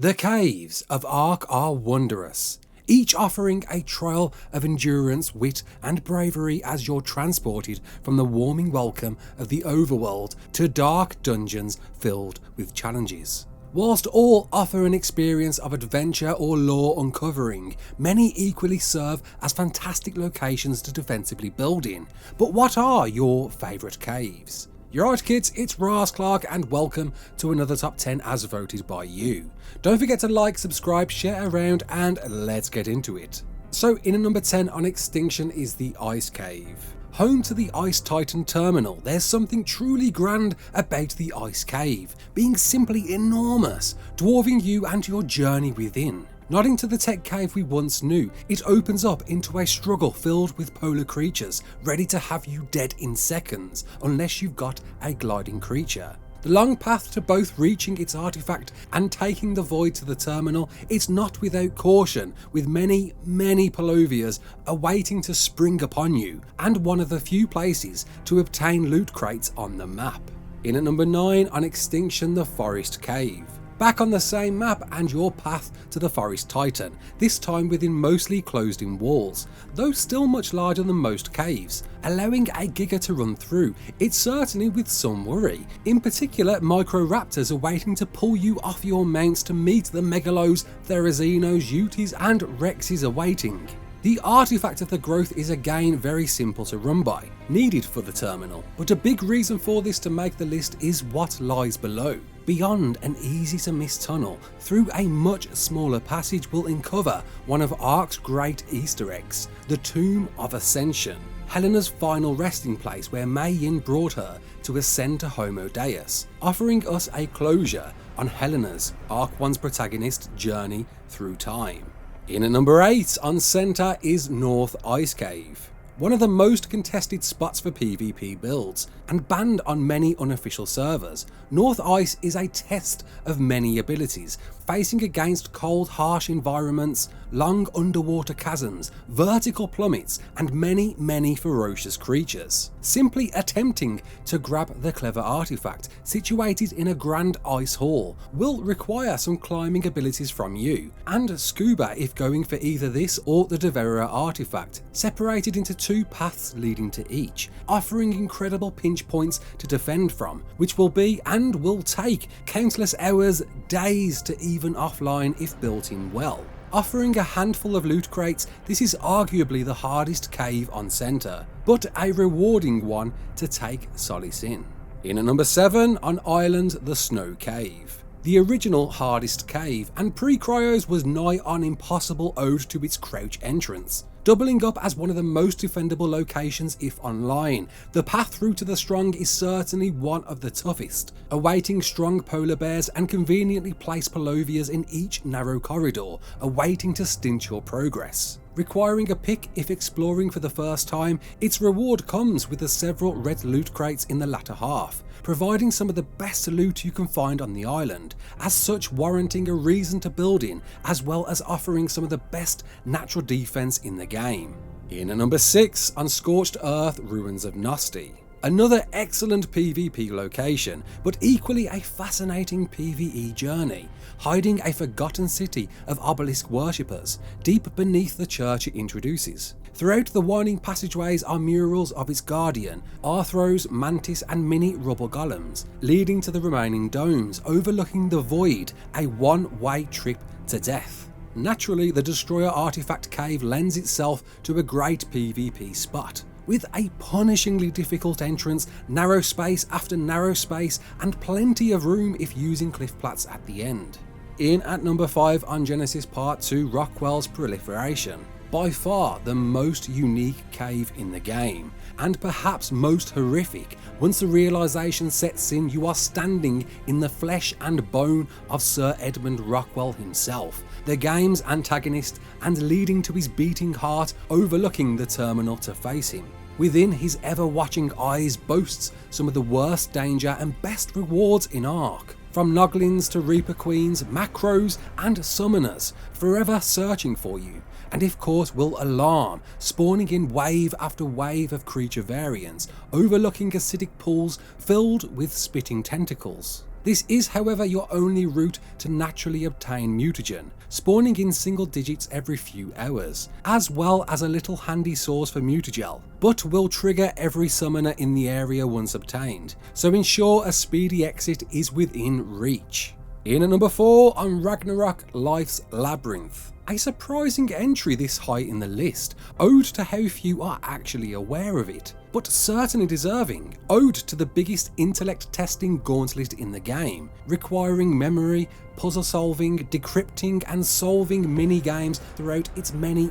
The caves of ARK are wondrous, each offering a trial of endurance, wit and bravery as you're transported from the warming welcome of the overworld to dark dungeons filled with challenges. Whilst all offer an experience of adventure or lore uncovering, many equally serve as fantastic locations to defensively build in. But what are your favourite caves? You're right kids, it's Raasclark and welcome to another top 10 as voted by you. Don't forget to like, subscribe, share around and let's get into it. So in at number 10 on Extinction is the Ice Cave. Home to the Ice Titan terminal, there's something truly grand about the Ice Cave, being simply enormous, dwarfing you and your journey within. Nodding to the tech cave we once knew, it opens up into a struggle filled with polar creatures, ready to have you dead in seconds, unless you've got a gliding creature. The long path to both reaching its artifact and taking the void to the terminal, it's not without caution, with many Palovias awaiting to spring upon you, and one of the few places to obtain loot crates on the map. In at number 9 on Extinction, the Forest Cave. Back on the same map and your path to the Forest Titan, this time within mostly closed in walls, though still much larger than most caves, allowing a giga to run through, it's certainly with some worry. In particular, Microraptors are waiting to pull you off your mounts to meet the Megalos, Therazinos, Utis and Rexes awaiting. The artifact of the growth is again very simple to run by, needed for the terminal, but a big reason for this to make the list is what lies below. Beyond an easy to miss tunnel, through a much smaller passage will uncover one of ARK's great Easter eggs, the Tomb of Ascension, Helena's final resting place where Mei Yin brought her to ascend to Homo Deus, offering us a closure on Helena's, ARK 1's protagonist, journey through time. In at number 8 on Centre is North Ice Cave. One of the most contested spots for PvP builds, and banned on many unofficial servers, North Ice is a test of many abilities, facing against cold harsh environments, long underwater chasms, vertical plummets and many ferocious creatures. Simply attempting to grab the clever artifact situated in a grand ice hall will require some climbing abilities from you, and scuba if going for either this or the Devourer artifact, separated into two paths leading to each, offering incredible pinch points to defend from, which will be and will take countless hours, days to even offline if built in well. Offering a handful of loot crates, this is arguably the hardest cave on Centre, but a rewarding one to take solace in. In at number 7 on Island, the Snow Cave. The original hardest cave, and pre-Cryos was nigh on impossible owed to its crouch entrance, doubling up as one of the most defendable locations if online. The path through to the strong is certainly one of the toughest, awaiting strong polar bears and conveniently placed Palovias in each narrow corridor, awaiting to stint your progress. Requiring a pick if exploring for the first time, its reward comes with the several red loot crates in the latter half, providing some of the best loot you can find on the island, as such warranting a reason to build in, as well as offering some of the best natural defense in the game. In at number 6 on Scorched Earth, Ruins of Nosti. Another excellent PvP location, but equally a fascinating PvE journey, hiding a forgotten city of obelisk worshippers deep beneath the church it introduces. Throughout the winding passageways are murals of its guardian, Arthros, Mantis and mini rubble golems, leading to the remaining domes overlooking the void, a one-way trip to death. Naturally, the Destroyer Artifact Cave lends itself to a great PvP spot, with a punishingly difficult entrance, narrow space after narrow space and plenty of room if using cliff plats at the end. In at number 5 on Genesis Part 2, Rockwells Proliferation. By far the most unique cave in the game, and perhaps most horrific once the realisation sets in you are standing in the flesh and bone of Sir Edmund Rockwell himself, the game's antagonist, and leading to his beating heart overlooking the terminal to face him. Within his ever-watching eyes boasts some of the worst danger and best rewards in ARK. From Noglins to Reaper Queens, Macros and Summoners, forever searching for you, and if caught will alarm, spawning in wave after wave of creature variants, overlooking acidic pools filled with spitting tentacles. This is, however, your only route to naturally obtain mutagen, spawning in single digits every few hours, as well as a little handy source for mutagel, but will trigger every summoner in the area once obtained, so ensure a speedy exit is within reach. In at number 4 on Ragnaroks Labyrinth. A surprising entry this high in the list, owed to how few are actually aware of it, but certainly deserving, owed to the biggest intellect testing gauntlet in the game, requiring memory, puzzle solving, decrypting and solving mini-games throughout its many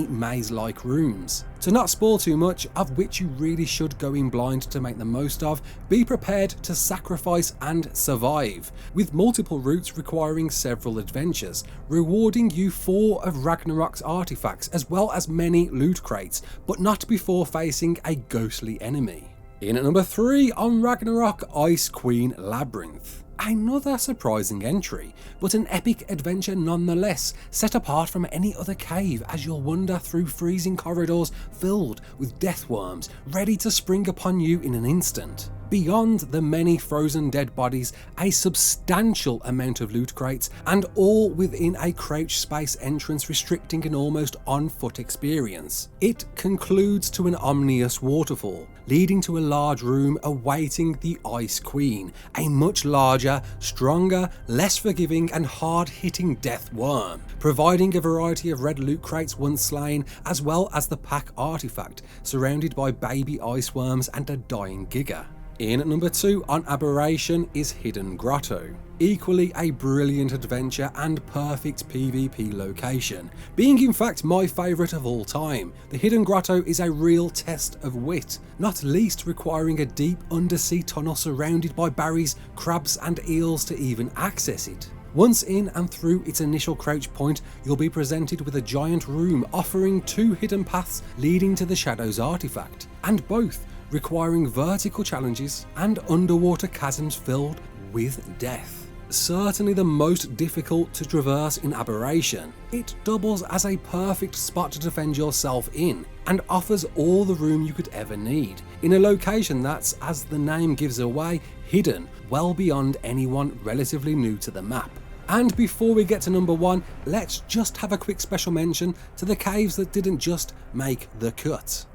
maze-like rooms. To not spoil too much, of which you really should go in blind to make the most of, be prepared to sacrifice and survive, with multiple routes requiring several adventures, rewarding you 4 of Ragnarok's artifacts as well as many loot crates, but not before facing a ghostly enemy. In at number 3 on Ragnarok Ice Queen Labyrinth. Another surprising entry, but an epic adventure nonetheless, set apart from any other cave as you'll wander through freezing corridors filled with death worms, ready to spring upon you in an instant. Beyond the many frozen dead bodies, a substantial amount of loot crates, and all within a crouch space entrance restricting an almost on-foot experience. It concludes to an ominous waterfall, leading to a large room awaiting the Ice Queen, a much larger, stronger, less forgiving and hard-hitting death worm, providing a variety of red loot crates once slain, as well as the pack artifact, surrounded by baby ice worms and a dying Giga. In at number 2 on Aberration is Hidden Grotto. Equally a brilliant adventure and perfect PvP location, being in fact my favourite of all time. The Hidden Grotto is a real test of wit, not least requiring a deep undersea tunnel surrounded by berries, crabs and eels to even access it. Once in and through its initial crouch point, you'll be presented with a giant room offering 2 hidden paths leading to the Shadows artifact, and both requiring vertical challenges and underwater chasms filled with death. Certainly the most difficult to traverse in Aberration, it doubles as a perfect spot to defend yourself in, and offers all the room you could ever need, in a location that's, as the name gives away, hidden well beyond anyone relatively new to the map. And before we get to number 1, let's just have a quick special mention to the caves that didn't just make the cut.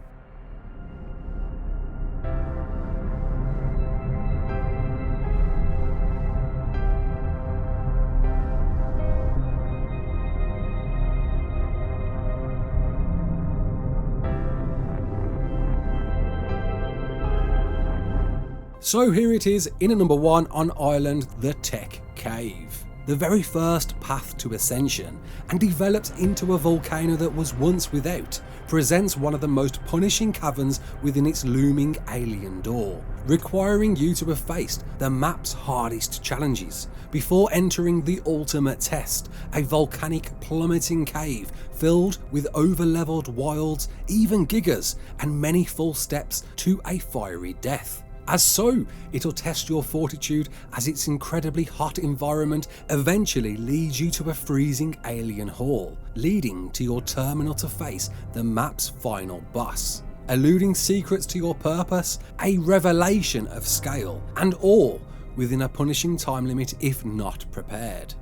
So here it is in at number 1 on Island, the Tech Cave. The very first path to ascension, and developed into a volcano that was once without, presents one of the most punishing caverns within its looming alien door, requiring you to have faced the map's hardest challenges before entering the ultimate test, a volcanic plummeting cave filled with over-leveled wilds, even gigas, and many false steps to a fiery death. As so, it'll test your fortitude as its incredibly hot environment eventually leads you to a freezing alien hall, leading to your terminal to face the map's final boss. Eluding secrets to your purpose, a revelation of scale, and all within a punishing time limit if not prepared.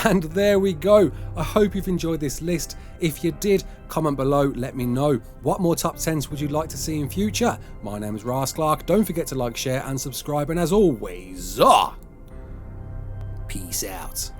And there we go. I hope you've enjoyed this list. If you did, comment below, let me know. What more top 10s would you like to see in future? My name is Raasclark. Don't forget to like, share and subscribe. And as always, peace out.